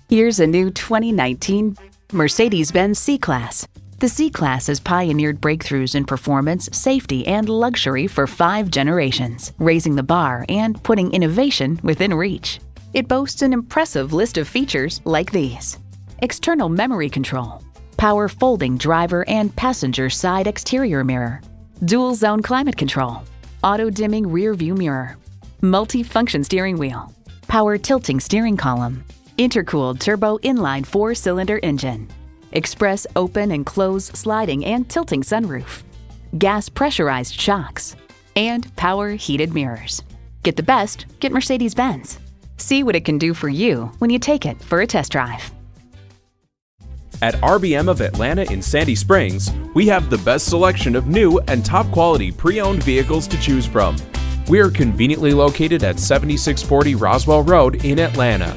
Here's a new 2019 Mercedes-Benz C-Class. The C-Class has pioneered breakthroughs in performance, safety, and luxury for 5 generations, raising the bar and putting innovation within reach. It boasts an impressive list of features like these: external memory control, power folding driver and passenger side exterior mirror, dual zone climate control, auto dimming rear view mirror, multi-function steering wheel, power tilting steering column, intercooled turbo inline 4-cylinder engine, express open and close sliding and tilting sunroof, gas pressurized shocks, and power heated mirrors. Get the best, get Mercedes-Benz. See what it can do for you when you take it for a test drive. At RBM of Atlanta in Sandy Springs, we have the best selection of new and top quality pre-owned vehicles to choose from. We are conveniently located at 7640 Roswell Road in Atlanta.